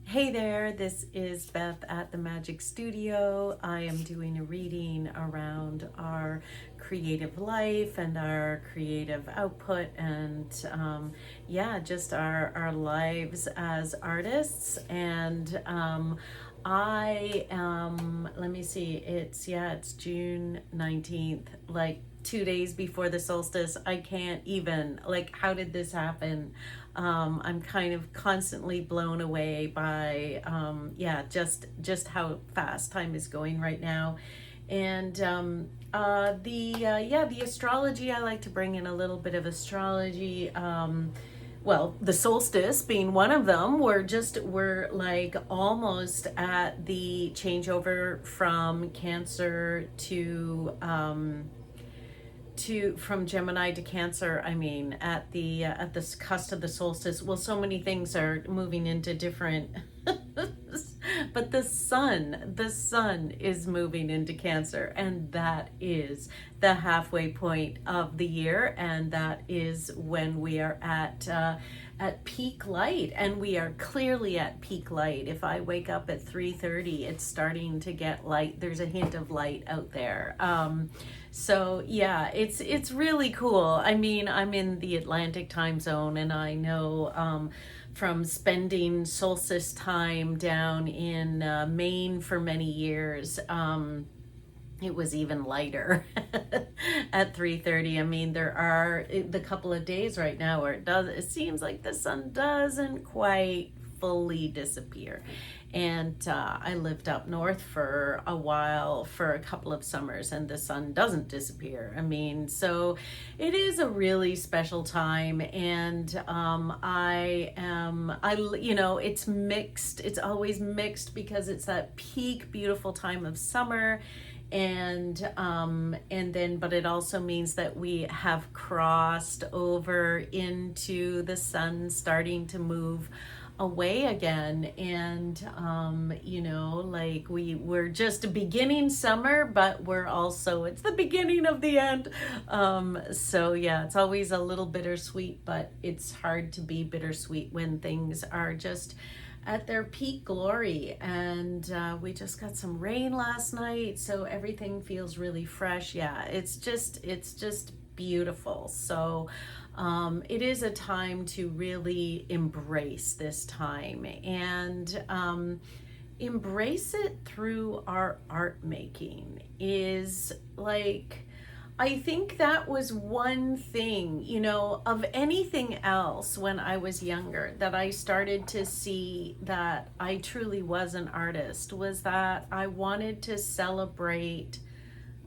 Hey there, this is Beth at the Magic Studio. I am doing a reading around our creative life and our creative output and just our lives as artists. And I am, let me see, it's June 19th, like 2 days before the solstice. I can't even, like, how did this happen? I'm kind of constantly blown away by just how fast time is going right now. And the astrology, I like to bring in a little bit of astrology. Well, the solstice being one of them. We're like almost at the changeover from Cancer to from Gemini to Cancer. I mean, at the cusp of the solstice. Well, so many things are moving into different but the sun is moving into Cancer, and that is the halfway point of the year, and that is when we are at peak light, and we are clearly at peak light. If I wake up at 3:30, it's starting to get light. There's a hint of light out there. So yeah, it's really cool. I mean, I'm in the Atlantic time zone, and I know from spending solstice time down in Maine for many years, it was even lighter at 3:30. I mean, there are the couple of days right now where it seems like the sun doesn't quite fully disappear. And I lived up north for a while, for a couple of summers, and the sun doesn't disappear. I mean, so it is a really special time. And it's mixed. It's always mixed because it's that peak beautiful time of summer. And then, but it also means that we have crossed over into the sun starting to move away again. And like we're just beginning summer, but it's the beginning of the end. So yeah, it's always a little bittersweet, but it's hard to be bittersweet when things are just at their peak glory. And we just got some rain last night, so everything feels really fresh. Yeah, it's just beautiful. So it is a time to really embrace this time, and embrace it through our art making. Is like, I think that was one thing, of anything else when I was younger that I started to see that I truly was an artist, was that I wanted to celebrate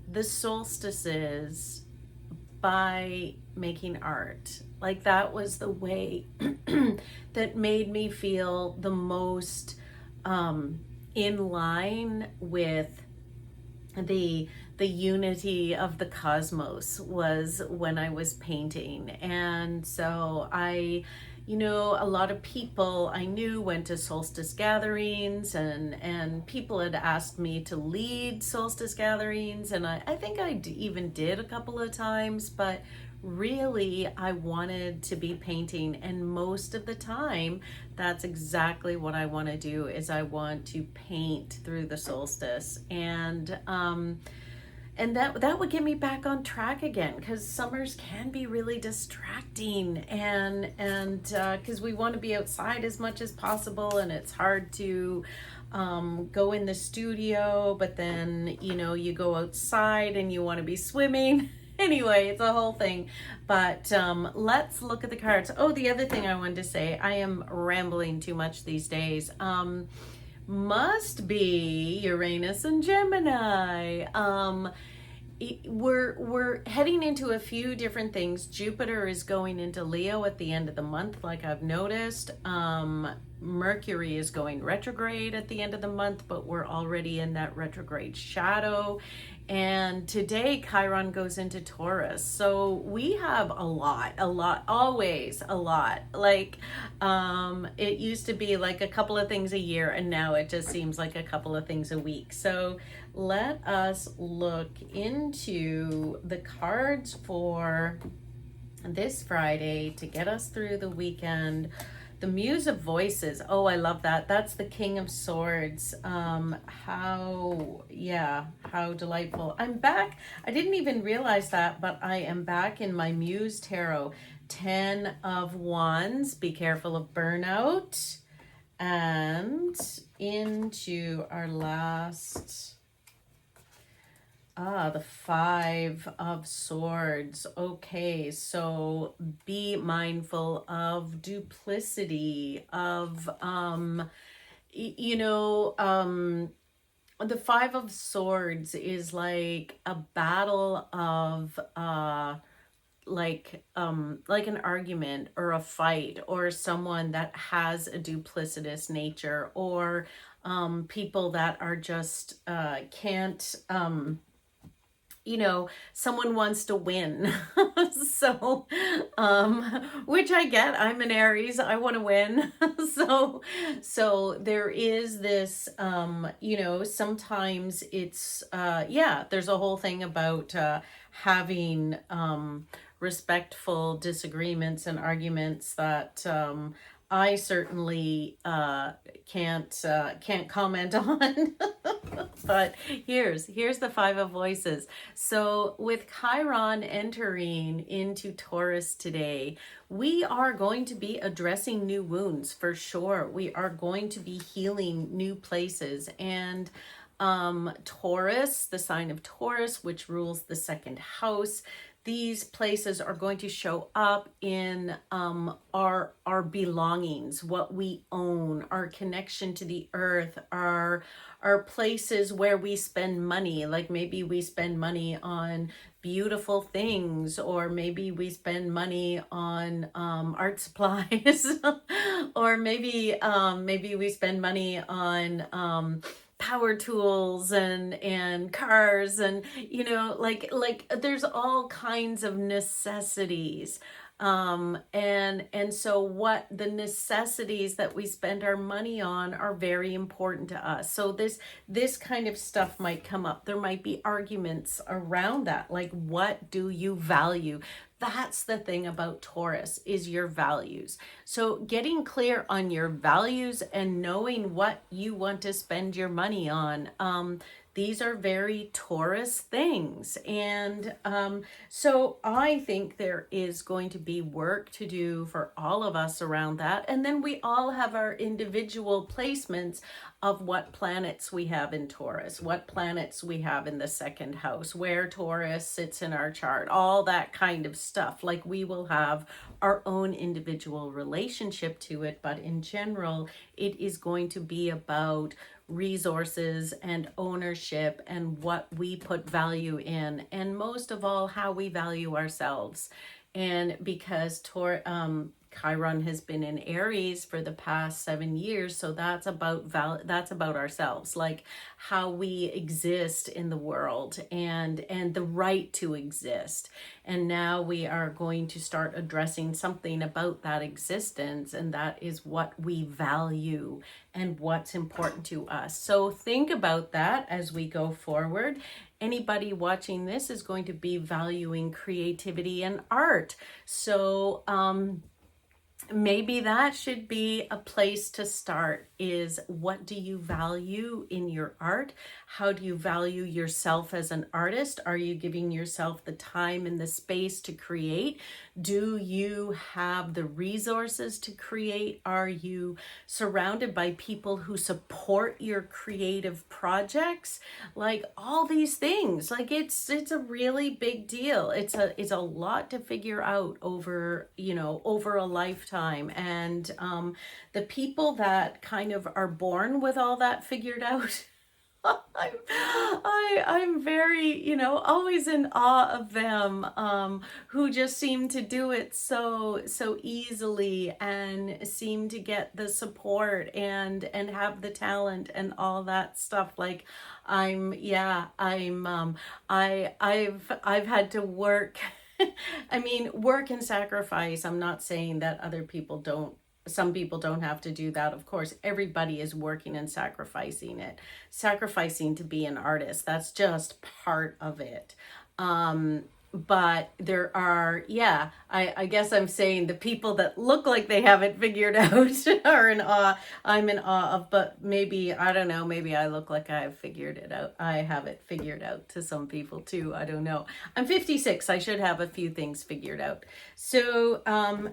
the solstices by making art. Like, that was the way that made me feel the most in line with the unity of the cosmos, was when I was painting. And so a lot of people I knew went to solstice gatherings, and people had asked me to lead solstice gatherings, and I think even did a couple of times, but really I wanted to be painting. And most of the time, that's exactly what I want to do, is I want to paint through the solstice. And that would get me back on track again, because summers can be really distracting, and because we want to be outside as much as possible, and it's hard to go in the studio, but then you go outside and you want to be swimming. Anyway, it's a whole thing. But let's look at the cards. Oh, the other thing I wanted to say, I am rambling too much these days. Must be Uranus and Gemini. We're heading into a few different things. Jupiter is going into Leo at the end of the month, like I've noticed. Mercury is going retrograde at the end of the month, but we're already in that retrograde shadow. And today Chiron goes into Taurus. So we have a lot, always a lot. Like, it used to be like a couple of things a year, and now it just seems like a couple of things a week. So let us look into the cards for this Friday to get us through the weekend, The Muse of Voices. Oh, I love that. That's the King of Swords. How delightful. I'm back. I didn't even realize that, but I am back in my Muse Tarot. 10 of Wands. Be careful of burnout. And into our last... the Five of Swords. Okay, so be mindful of duplicity, of, the Five of Swords is like a battle of, like an argument or a fight, or someone that has a duplicitous nature, or people that are just can't someone wants to win. So which I get. I'm an Aries, I want to win. So there is this sometimes it's there's a whole thing about having respectful disagreements and arguments that I certainly can't comment on. But here's the Five of Voices. So with Chiron entering into Taurus today, we are going to be addressing new wounds for sure. We are going to be healing new places. And Taurus, the sign of Taurus, which rules the second house, these places are going to show up in our belongings, what we own, our connection to the earth, our places where we spend money. Like maybe we spend money on beautiful things, or maybe we spend money on art supplies, or maybe we spend money on power tools and cars, and like there's all kinds of necessities, and so what the necessities that we spend our money on are very important to us. So this kind of stuff might come up. There might be arguments around that, like, what do you value? That's the thing about Taurus, is your values. So getting clear on your values and knowing what you want to spend your money on. These are very Taurus things. And so I think there is going to be work to do for all of us around that. And then we all have our individual placements of what planets we have in Taurus, what planets we have in the second house, where Taurus sits in our chart, all that kind of stuff. Like, we will have our own individual relationship to it, but in general, it is going to be about resources and ownership and what we put value in, and most of all, how we value ourselves. And because Chiron has been in Aries for the past 7 years, so that's about ourselves, like how we exist in the world, and the right to exist. And now we are going to start addressing something about that existence, and that is what we value and what's important to us. So think about that as we go forward. Anybody watching this is going to be valuing creativity and art. So maybe that should be a place to start, is what do you value in your art? How do you value yourself as an artist? Are you giving yourself the time and the space to create? Do you have the resources to create? Are you surrounded by people who support your creative projects? Like, all these things, like it's a really big deal. It's a lot to figure out over a lifetime. And the people that kind of are born with all that figured out, I'm very, always in awe of them, who just seem to do it so easily, and seem to get the support and have the talent and all that stuff. Like, I've had to work. I mean, work and sacrifice. I'm not saying that some people don't have to do that. Of course, everybody is working and sacrificing to be an artist. That's just part of it. but there are, yeah, I guess I'm saying the people that look like they have it figured out are in awe. I'm in awe of, but maybe, I don't know, maybe I look like I have figured it out. I have it figured out to some people too. I don't know. I'm 56. I should have a few things figured out. So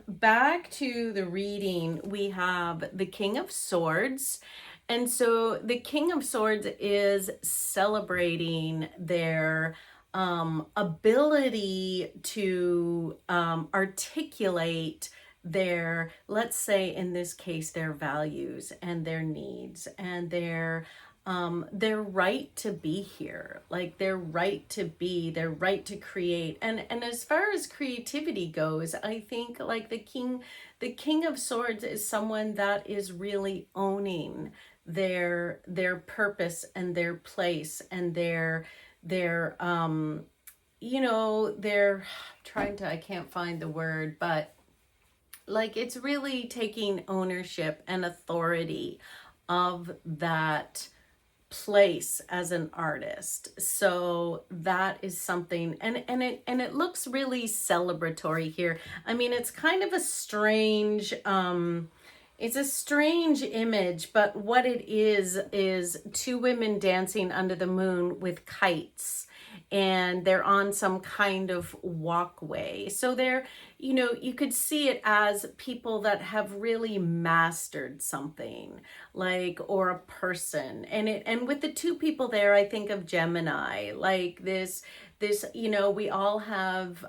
back to the reading, we have the King of Swords. And so the King of Swords is celebrating their ability to articulate their, let's say in this case, their values and their needs and their right to be here, like their right to be, their right to create. And as far as creativity goes, I think like the King of Swords is someone that is really owning their purpose and their place and their you know, they're trying to, I can't find the word, but like it's really taking ownership and authority of that place as an artist. So that is something, and it looks really celebratory here. I mean, it's kind of a strange it's a strange image, but what it is two women dancing under the moon with kites, and they're on some kind of walkway. So they're, you know, you could see it as people that have really mastered something, like, or a person. And with the two people there, I think of Gemini, like this, you know, we all have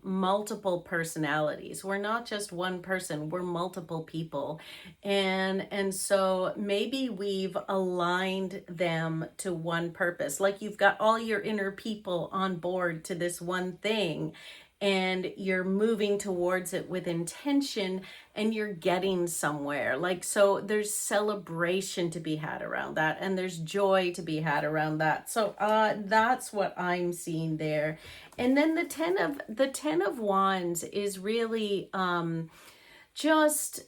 multiple personalities. We're not just one person, we're multiple people. And so maybe we've aligned them to one purpose. Like you've got all your inner people on board to this one thing, and you're moving towards it with intention, and you're getting somewhere. Like, so there's celebration to be had around that, and there's joy to be had around that. So that's what I'm seeing there. And then the 10 of Wands is really just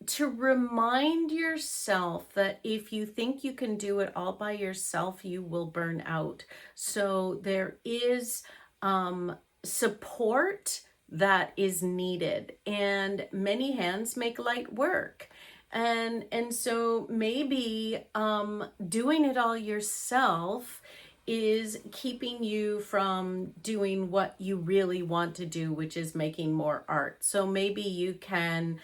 to remind yourself that if you think you can do it all by yourself, you will burn out. So there is support that is needed, and many hands make light work. And so maybe doing it all yourself is keeping you from doing what you really want to do, which is making more art. So maybe you can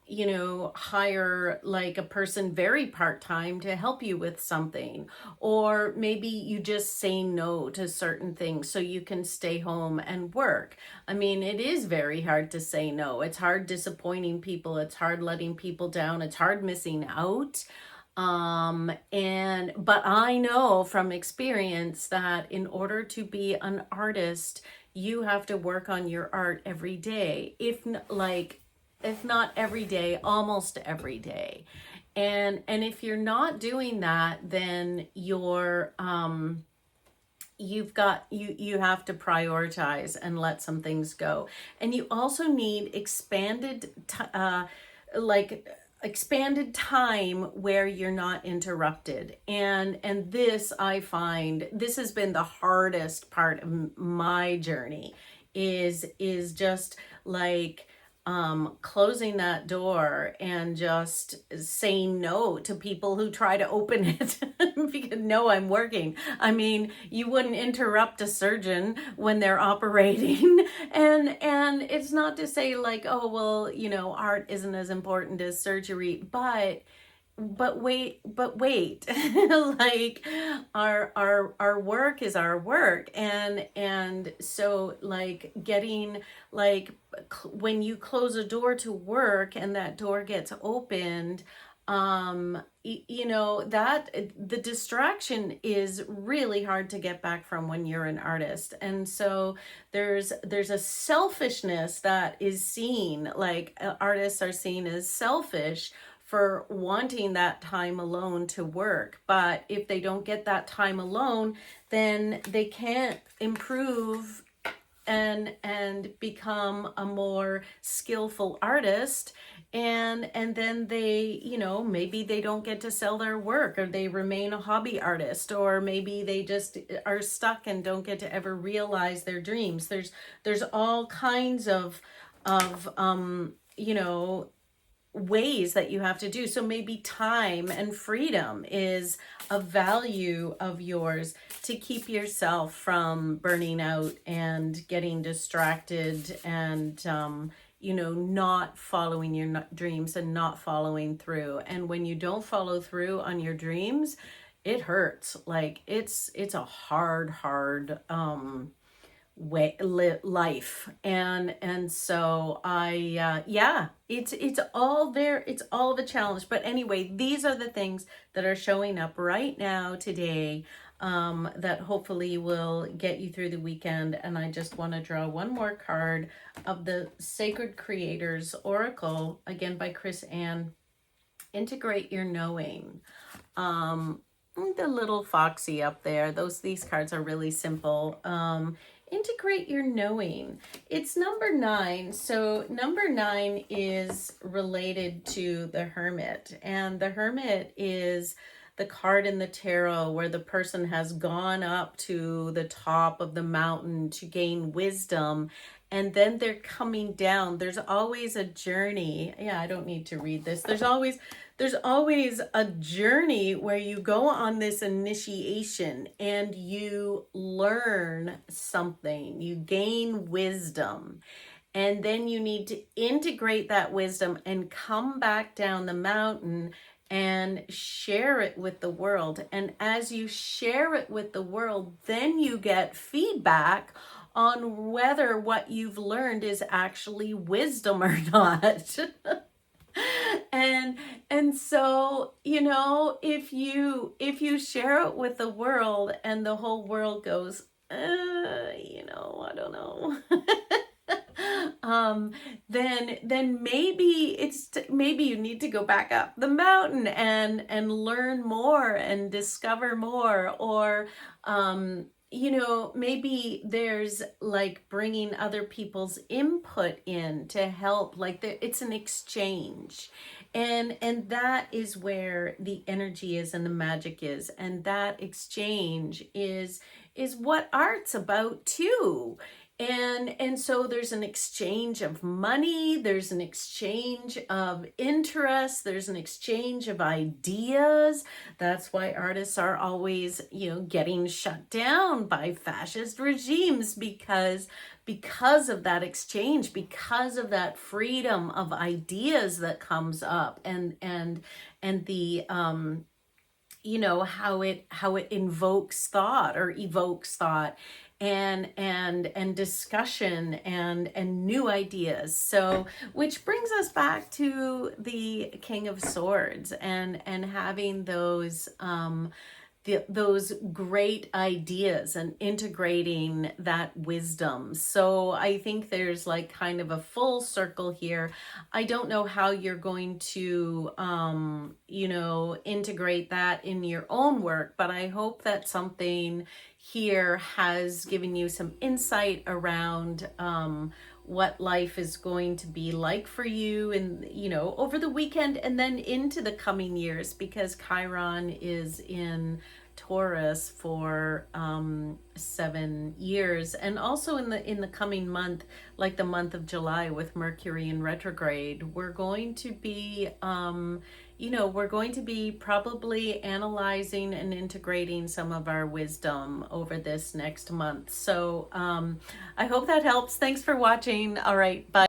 you know, hire like a person very part-time to help you with something, or maybe you just say no to certain things so you can stay home and work. I mean, it is very hard to say no. It's hard disappointing people. It's hard letting people down. It's hard missing out. But I know from experience that in order to be an artist, you have to work on your art every day. If not every day, almost every day. And if you're not doing that, then you're you have to prioritize and let some things go. And you also need expanded time where you're not interrupted. And this, I find, this has been the hardest part of my journey, is just like closing that door and just saying no to people who try to open it because no, I'm working. I mean, you wouldn't interrupt a surgeon when they're operating. And it's not to say like, oh, well, you know, art isn't as important as surgery, but wait, like our work is our work. And so like getting like when you close a door to work and that door gets opened, you know, that the distraction is really hard to get back from when you're an artist. And so there's a selfishness that is seen, like artists are seen as selfish for wanting that time alone to work. But if they don't get that time alone, then they can't improve and become a more skillful artist. and then they, you know, maybe they don't get to sell their work, or they remain a hobby artist, or maybe they just are stuck and don't get to ever realize their dreams. There's all kinds of you know, ways that you have to do. So maybe time and freedom is a value of yours to keep yourself from burning out and getting distracted and you know, not following your dreams and not following through. And when you don't follow through on your dreams, it hurts. Like it's a hard life. And so yeah, it's all there, it's all of a challenge. But anyway, these are the things that are showing up right now today, that hopefully will get you through the weekend. And I just want to draw one more card of the Sacred Creators Oracle, again by Chris Ann. Integrate your knowing. The little foxy up there, these cards are really simple. Integrate your knowing. It's number 9. So number 9 is related to the Hermit, and the Hermit is the card in the tarot where the person has gone up to the top of the mountain to gain wisdom, and then they're coming down. There's always a journey. Yeah, I don't need to read this. There's always a journey where you go on this initiation and you learn something, you gain wisdom, and then you need to integrate that wisdom and come back down the mountain and share it with the world. And as you share it with the world, then you get feedback on whether what you've learned is actually wisdom or not. And so, you know, if you share it with the world and the whole world goes, you know, I don't know, then maybe you need to go back up the mountain and learn more and discover more, or you know, maybe there's like bringing other people's input in to help, like it's an exchange, and that is where the energy is and the magic is, and that exchange is what art's about too. And so there's an exchange of money, there's an exchange of interest, there's an exchange of ideas. That's why artists are always, you know, getting shut down by fascist regimes, because of that exchange, because of that freedom of ideas that comes up, and the you know, how it invokes thought or evokes thought, and discussion and new ideas. So, which brings us back to the King of Swords and having those those great ideas and integrating that wisdom. So I think there's like kind of a full circle here. I don't know how you're going to, you know, integrate that in your own work, but I hope that something here has given you some insight around, what life is going to be like for you, and you know, over the weekend and then into the coming years, because Chiron is in Taurus for 7 years, and also in the coming month, like the month of July with Mercury in retrograde, we're going to be you know, we're going to be probably analyzing and integrating some of our wisdom over this next month. So I hope that helps. Thanks for watching. All right, bye.